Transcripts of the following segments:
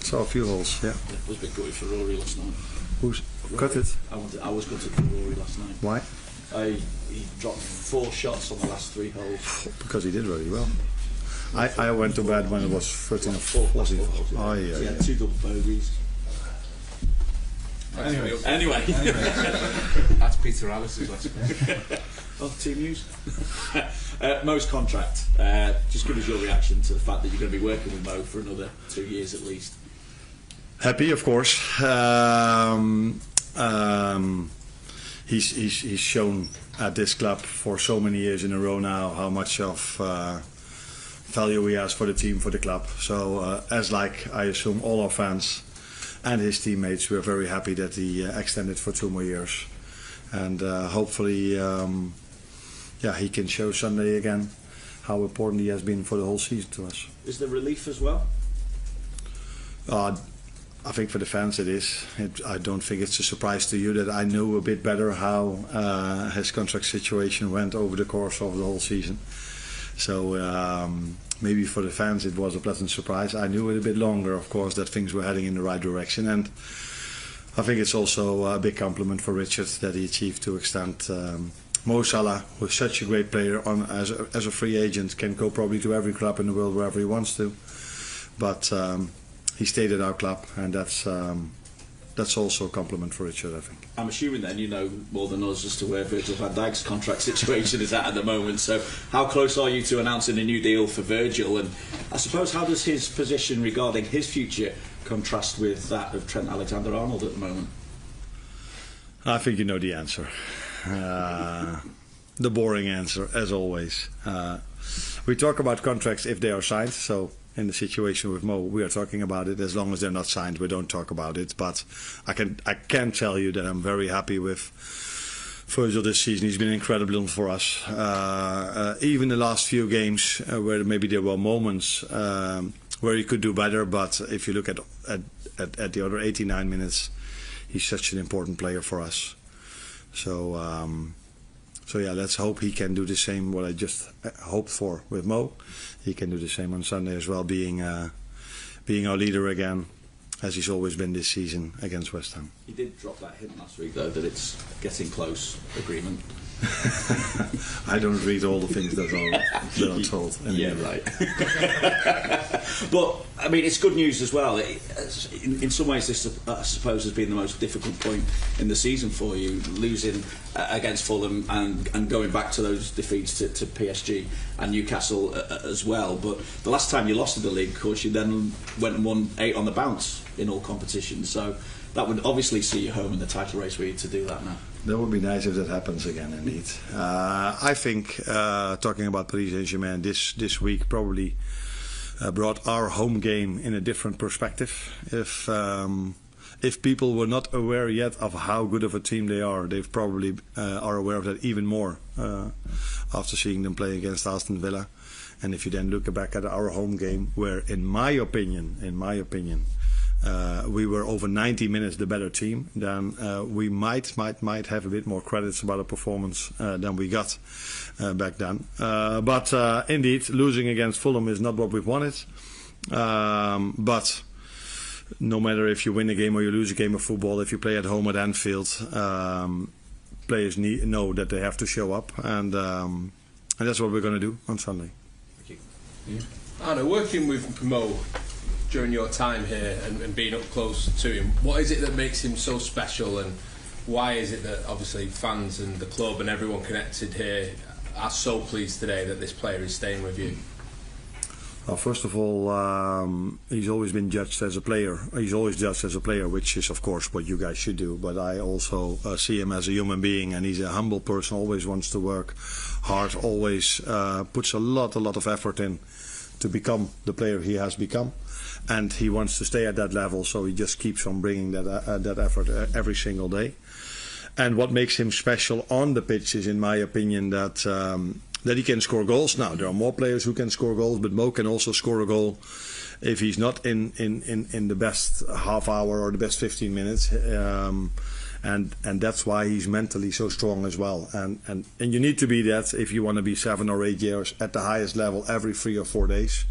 Saw a few holes, yeah. It was a bit gutted for Rory last night. Who's Rory. cut it? I was gutted for Rory last night. Why? He dropped 4 shots on the last 3 holes. Because he did very well. I went to bed when it was 13 or 14. Oh, yeah. He had 2 double bogeys. Anyway. That's Peter Alice's last one. Oh, team news. Mo's contract. Just give us your reaction to the fact that you're going to be working with Mo for another 2 years at least. Happy, of course. He's shown at this club for so many years in a row now how much of value he has for the team, for the club. So as like I assume all our fans and his teammates, we're very happy that he extended for 2 more years, and hopefully he can show Sunday again how important he has been for the whole season to us. Is there relief as well? I think for the fans it is. I don't think it's a surprise to you that I knew a bit better how his contract situation went over the course of the whole season. So maybe for the fans it was a pleasant surprise. I knew it a bit longer, of course, that things were heading in the right direction, and I think it's also a big compliment for Richard that he achieved to extend Mo Salah, who is such a great player, on as a free agent, can go probably to every club in the world wherever he wants to. But he stayed at our club, and that's also a compliment for Richard, I think. I'm assuming then you know more than us as to where Virgil van Dijk's contract situation is at the moment. So how close are you to announcing a new deal for Virgil? And I suppose how does his position regarding his future contrast with that of Trent Alexander-Arnold at the moment? I think you know the answer. The boring answer, as always. We talk about contracts if they are signed, so in the situation with Mo, we are talking about it. As long as they're not signed, we don't talk about it. But I can tell you that I'm very happy with Virgil this season. He's been incredible for us. Even the last few games, where maybe there were moments where he could do better, but if you look at the other 89 minutes, he's such an important player for us. So yeah, let's hope he can do the same. What I just hoped for with Mo, he can do the same on Sunday as well, being our leader again, as he's always been this season against West Ham. He did drop that hint last week, though, that it's getting close agreement. I don't read all the things that are told. Yeah, right. But I mean, it's good news as well. In some ways, this I suppose has been the most difficult point in the season for you, losing against Fulham and going back to those defeats to PSG and Newcastle as well. But the last time you lost in the league, of course, you then went and won 8 on the bounce in all competitions. So that would obviously see you home in the title race. Were you to do that now? That would be nice if that happens again, indeed. I think talking about Paris Saint-Germain this week probably brought our home game in a different perspective. If people were not aware yet of how good of a team they are, they probably are aware of that even more after seeing them play against Aston Villa. And if you then look back at our home game, where in my opinion, we were over 90 minutes the better team, then we might have a bit more credits about the performance than we got back then. But indeed, losing against Fulham is not what we wanted. But no matter if you win a game or you lose a game of football, if you play at home at Anfield, players know that they have to show up, and that's what we're going to do on Sunday. Thank you. Yeah. Arne, working with Mo during your time here and being up close to him, what is it that makes him so special, and why is it that obviously fans and the club and everyone connected here are so pleased today that this player is staying with you? Well, first of all, he's always been judged as a player. He's always judged as a player, which is of course what you guys should do. But I also see him as a human being, and he's a humble person. Always wants to work hard. Always puts a lot of effort in to become the player he has become. And he wants to stay at that level, so he just keeps on bringing that effort every single day. And what makes him special on the pitch is, in my opinion, that he can score goals. Now, there are more players who can score goals, but Mo can also score a goal if he's not in the best half hour or the best 15 minutes. And that's why he's mentally so strong as well. And you need to be that if you want to be 7 or 8 years at the highest level every 3 or 4 days.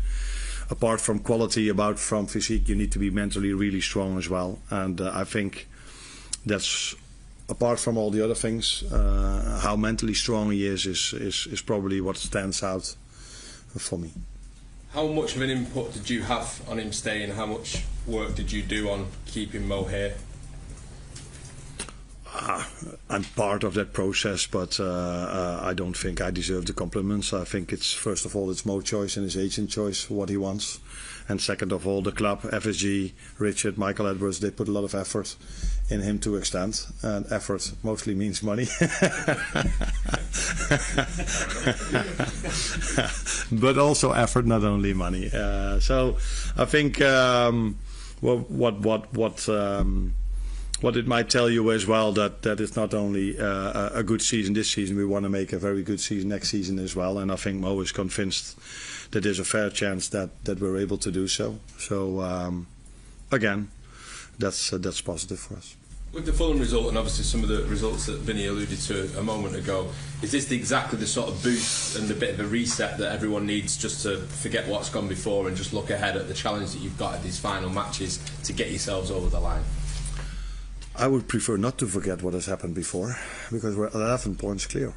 apart from quality, about from physique, you need to be mentally really strong as well. And I think that's, apart from all the other things, how mentally strong he is probably what stands out for me. How much of an input did you have on him staying? How much work did you do on keeping Mo here? I'm part of that process, but I don't think I deserve the compliments. I think it's, first of all, it's Mo's choice and his agent choice for what he wants. And second of all, the club, FSG, Richard, Michael Edwards, they put a lot of effort in him to extend. And effort mostly means money. But also effort, not only money. So I think what it might tell you as well, that it's not only a good season this season, we want to make a very good season next season as well. And I think Mo is convinced that there's a fair chance that we're able to do so. So again, that's positive for us. With the Fulham result, and obviously some of the results that Vinny alluded to a moment ago, is this exactly the sort of boost and a bit of a reset that everyone needs, just to forget what's gone before and just look ahead at the challenge that you've got at these final matches to get yourselves over the line? I would prefer not to forget what has happened before, because we're 11 points clear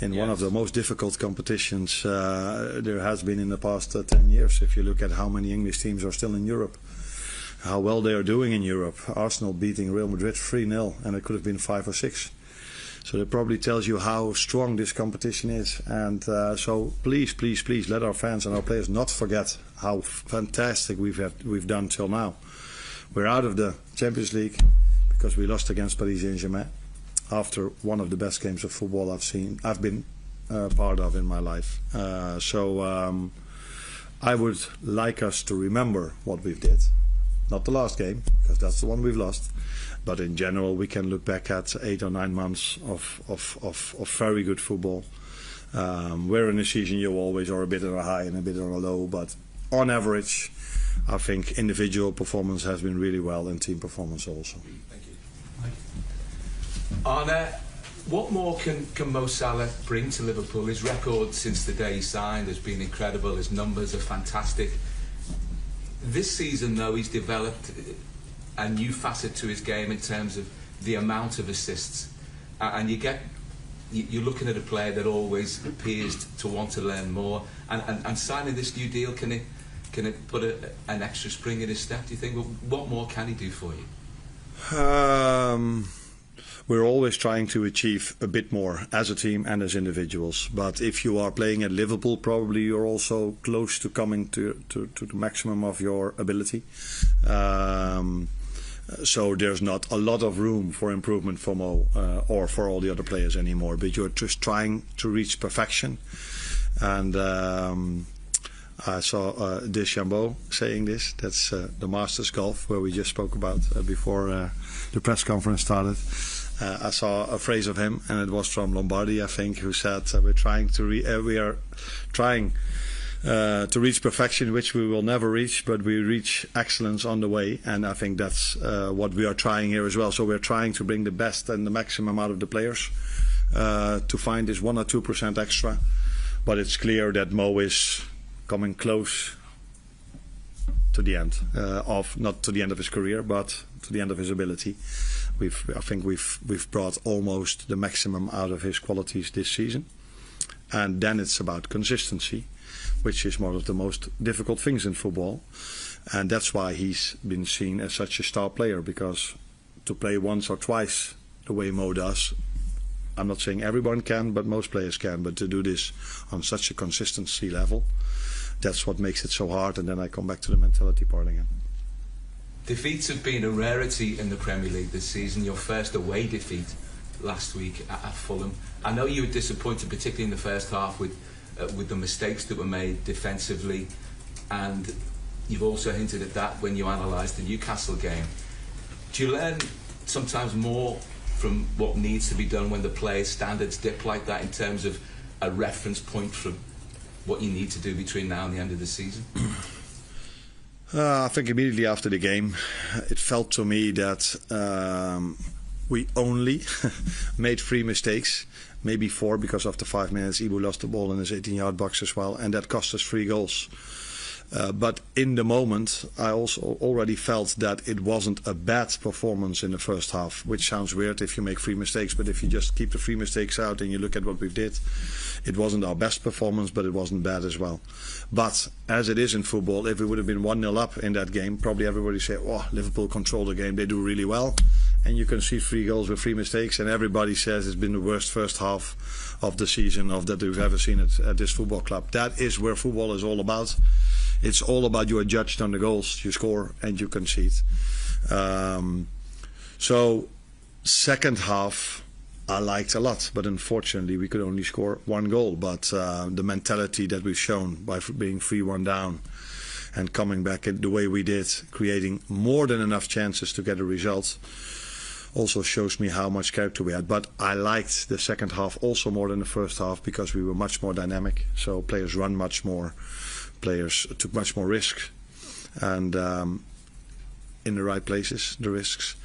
in one of the most difficult competitions there has been in the past 10 years. If you look at how many English teams are still in Europe, how well they are doing in Europe. Arsenal beating Real Madrid 3-0, and it could have been 5 or 6. So that probably tells you how strong this competition is. And so please let our fans and our players not forget how fantastic we've done till now. We're out of the Champions League because we lost against Paris Saint-Germain after one of the best games of football I've been part of in my life. So I would like us to remember what we did. Not the last game, because that's the one we've lost. But in general, we can look back at 8 or 9 months of very good football. Where in a season you always are a bit on a high and a bit on a low, but on average, I think individual performance has been really well, and team performance also. Thank you. Arne, what more can Mo Salah bring to Liverpool? His record since the day he signed has been incredible. His numbers are fantastic. This season, though, he's developed a new facet to his game in terms of the amount of assists, and you're looking at a player that always appears to want to learn more. And signing this new deal, can it put an extra spring in his step, do you think? What more can he do for you? We're always trying to achieve a bit more as a team and as individuals. But if you are playing at Liverpool, probably you're also close to coming to the maximum of your ability. So there's not a lot of room for improvement for Mo or for all the other players anymore. But you're just trying to reach perfection. And I saw Deschambault saying this. That's the Masters Golf, where we just spoke about before the press conference started. I saw a phrase of him, and it was from Lombardi, I think, who said, we are trying to reach perfection, which we will never reach, but we reach excellence on the way. And I think that's what we are trying here as well. So we're trying to bring the best and the maximum out of the players to find this 1 or 2% extra. But it's clear that Mo is coming close to the end not to the end of his career, but to the end of his ability. I think we've brought almost the maximum out of his qualities this season, and then it's about consistency, which is one of the most difficult things in football, and that's why he's been seen as such a star player. Because to play once or twice the way Mo does, I'm not saying everyone can, but most players can. But to do this on such a consistency level, that's what makes it so hard. And then I come back to the mentality part again. Defeats have been a rarity in the Premier League this season. Your first away defeat last week at Fulham. I know you were disappointed, particularly in the first half, with the mistakes that were made defensively, and you've also hinted at that when you analysed the Newcastle game. Do you learn sometimes more from what needs to be done when the players' standards dip like that, in terms of a reference point for what you need to do between now and the end of the season? I think immediately after the game, it felt to me that we only made 3 mistakes, maybe 4, because after 5 minutes Ibu lost the ball in his 18-yard box as well, and that cost us 3 goals. But in the moment, I also already felt that it wasn't a bad performance in the first half, which sounds weird if you make 3 mistakes, but if you just keep the 3 mistakes out and you look at what we did, it wasn't our best performance, but it wasn't bad as well. But as it is in football, if it would have been 1-0 up in that game, probably everybody say, oh, Liverpool control the game, they do really well. And you can see 3 goals with 3 mistakes, and everybody says it's been the worst first half of the season that we've ever seen at this football club. That is where football is all about. It's all about you are judged on the goals you score and you concede. So second half I liked a lot, but unfortunately we could only score 1 goal. But the mentality that we've shown by being 3-1 down and coming back in the way we did, creating more than enough chances to get a result, also shows me how much character we had. But I liked the second half also more than the first half because we were much more dynamic. So players run much more, players took much more risks, and in the right places, the risks,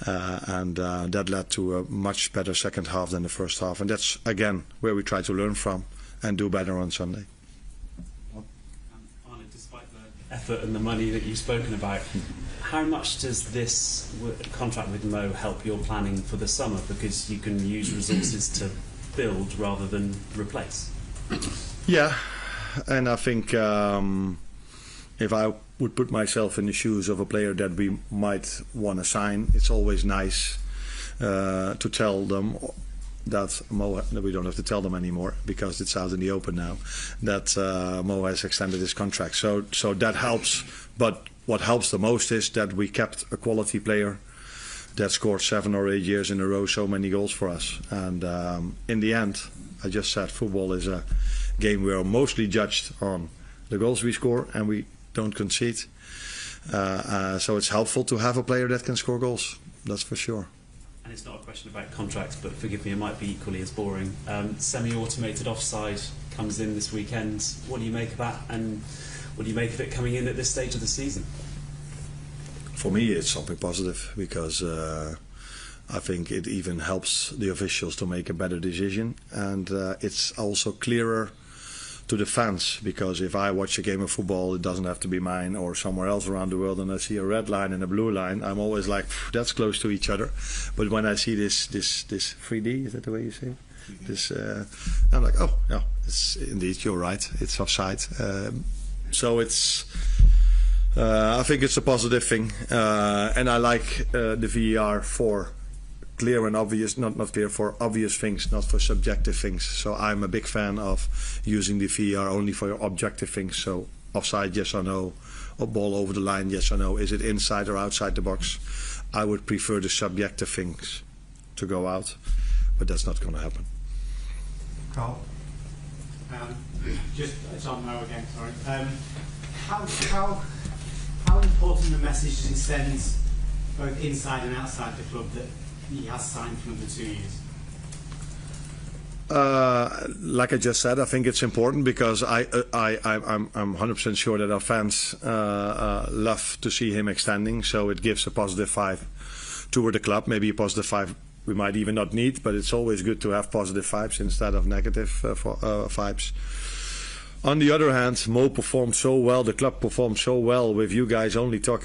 and that led to a much better second half than the first half. And that's again where we try to learn from and do better on Sunday. Arne, despite the effort and the money that you've spoken about, how much does this contract with Mo help your planning for the summer? Because you can use resources to build rather than replace. Yeah, and I think if I would put myself in the shoes of a player that we might want to sign, it's always nice to tell them that Mo, we don't have to tell them anymore because it's out in the open now, that Mo has extended his contract. So that helps. But what helps the most is that we kept a quality player that scored 7 or 8 years in a row so many goals for us. And in the end, I just said football is a game we are mostly judged on the goals we score and we don't concede. So it's helpful to have a player that can score goals, that's for sure. And it's not a question about contracts, but forgive me, it might be equally as boring. Semi-automated offside comes in this weekend. What do you make of that, and what do you make of it coming in at this stage of the season? For me, it's something positive because I think it even helps the officials to make a better decision, and it's also clearer to the fans, because if I watch a game of football, it doesn't have to be mine or somewhere else around the world, and I see a red line and a blue line, I'm always like, that's close to each other. But when I see this 3D, is that the way you say it? This, I'm like, oh, yeah, it's indeed, you're right, it's offside. So it's, I think it's a positive thing, and I like the VAR for clear and obvious, not clear, for obvious things, not for subjective things. So I'm a big fan of using the VAR only for objective things. So offside, yes or no, or ball over the line, yes or no, is it inside or outside the box? I would prefer the subjective things to go out, but that's not going to happen. Carl? Just, it's on Mo again, sorry. How important the message does it send both inside and outside the club that he has signed for another 2 years? Like I just said, I think it's important because I'm 100% sure that our fans love to see him extending, so it gives a positive vibe toward the club, maybe a positive vibe we might even not need, but it's always good to have positive vibes instead of negative vibes. On the other hand, Mo performed so well, the club performed so well with you guys only talking